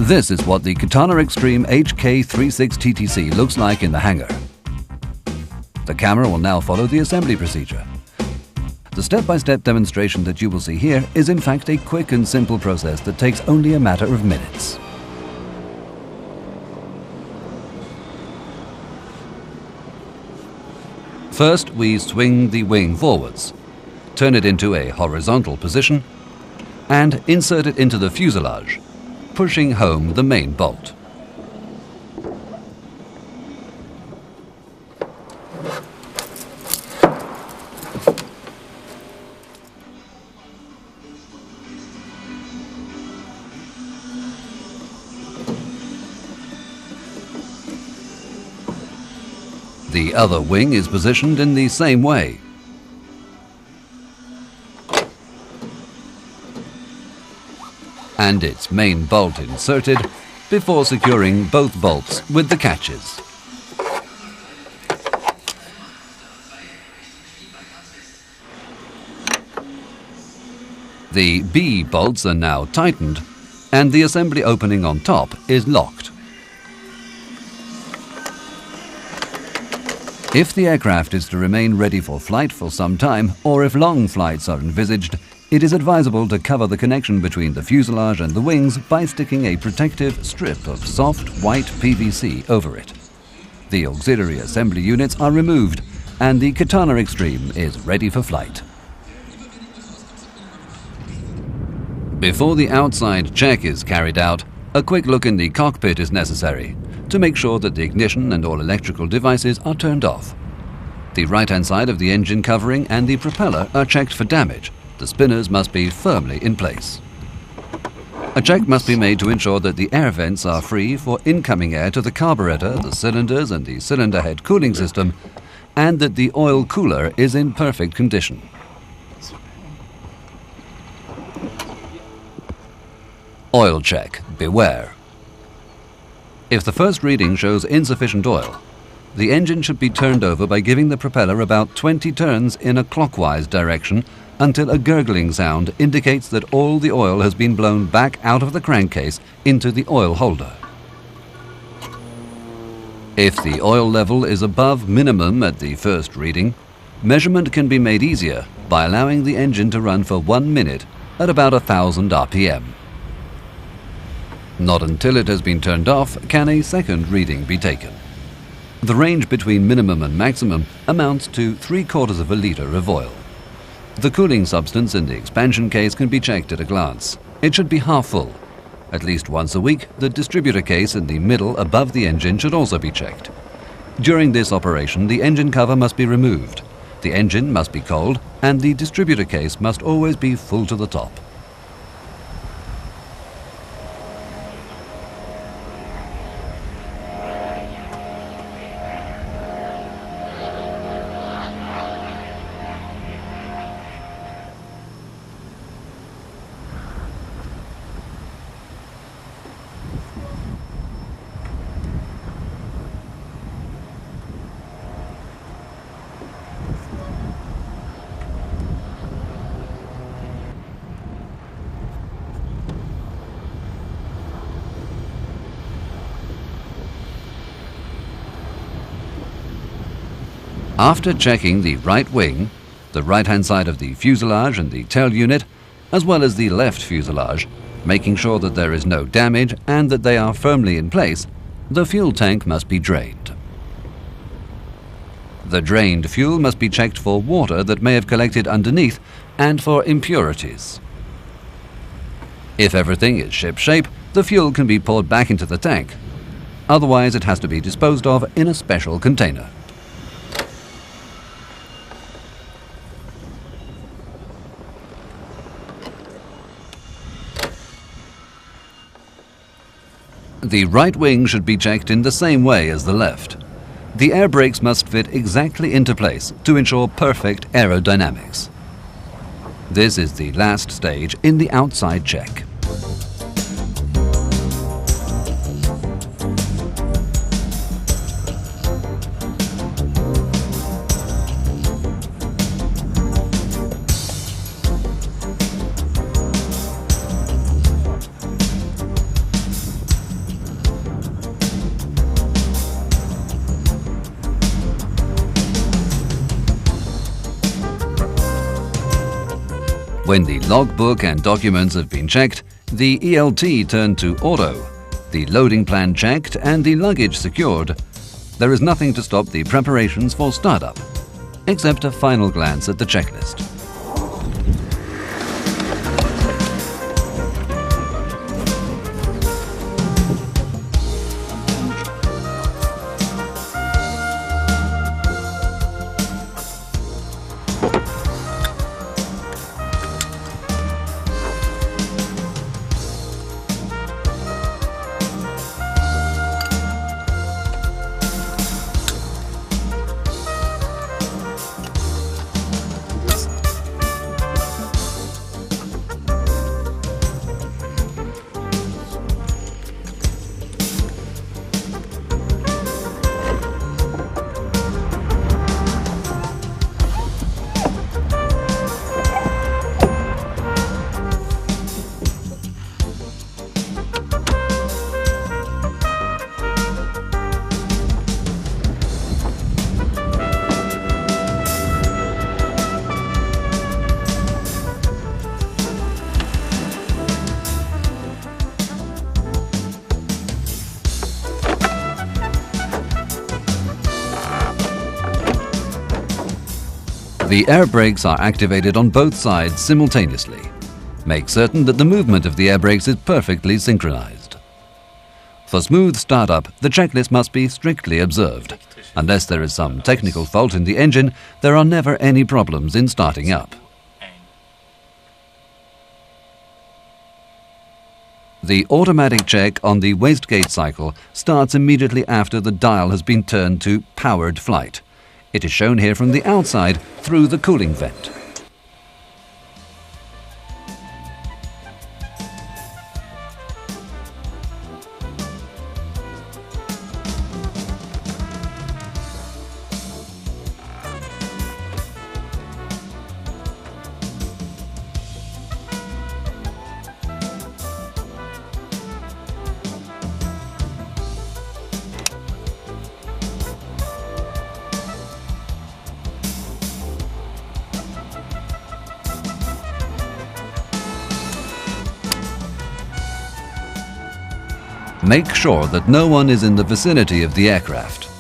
This is what the Katana Extreme HK36 TTC looks like in the hangar. The camera will now follow the assembly procedure. The step-by-step demonstration that you will see here is in fact a quick and simple process that takes only a matter of minutes. First, we swing the wing forwards, turn it into a horizontal position, and insert it into the fuselage, pushing home the main bolt. The other wing is positioned in the same way. And its main bolt inserted before securing both bolts with the catches. The B bolts are now tightened and the assembly opening on top is locked. If the aircraft is to remain ready for flight for some time, or if long flights are envisaged, it is advisable to cover the connection between the fuselage and the wings by sticking a protective strip of soft white PVC over it. The auxiliary assembly units are removed and the Katana Extreme is ready for flight. Before the outside check is carried out, a quick look in the cockpit is necessary to make sure that the ignition and all electrical devices are turned off. The right-hand side of the engine covering and the propeller are checked for damage. The spinners must be firmly in place. A check must be made to ensure that the air vents are free for incoming air to the carburetor, the cylinders and the cylinder head cooling system, and that the oil cooler is in perfect condition. Oil check, beware. If the first reading shows insufficient oil, the engine should be turned over by giving the propeller about 20 turns in a clockwise direction until a gurgling sound indicates that all the oil has been blown back out of the crankcase into the oil holder. If the oil level is above minimum at the first reading, measurement can be made easier by allowing the engine to run for 1 minute at about 1000 RPM. Not until it has been turned off can a second reading be taken. The range between minimum and maximum amounts to 3/4 of a litre of oil. The cooling substance in the expansion case can be checked at a glance. It should be half full. At least once a week, the distributor case in the middle above the engine should also be checked. During this operation, the engine cover must be removed. The engine must be cold, and the distributor case must always be full to the top. After checking the right wing, the right-hand side of the fuselage and the tail unit, as well as the left fuselage, making sure that there is no damage and that they are firmly in place, the fuel tank must be drained. The drained fuel must be checked for water that may have collected underneath and for impurities. If everything is ship-shape, the fuel can be poured back into the tank. Otherwise, it has to be disposed of in a special container. The right wing should be checked in the same way as the left. The air brakes must fit exactly into place to ensure perfect aerodynamics. This is the last stage in the outside check. When the logbook and documents have been checked, the ELT turned to auto, the loading plan checked and the luggage secured, there is nothing to stop the preparations for startup, except a final glance at the checklist. The air brakes are activated on both sides simultaneously. Make certain that the movement of the air brakes is perfectly synchronized. For smooth startup, the checklist must be strictly observed. Unless there is some technical fault in the engine, there are never any problems in starting up. The automatic check on the wastegate cycle starts immediately after the dial has been turned to powered flight. It is shown here from the outside through the cooling vent. Make sure that no one is in the vicinity of the aircraft.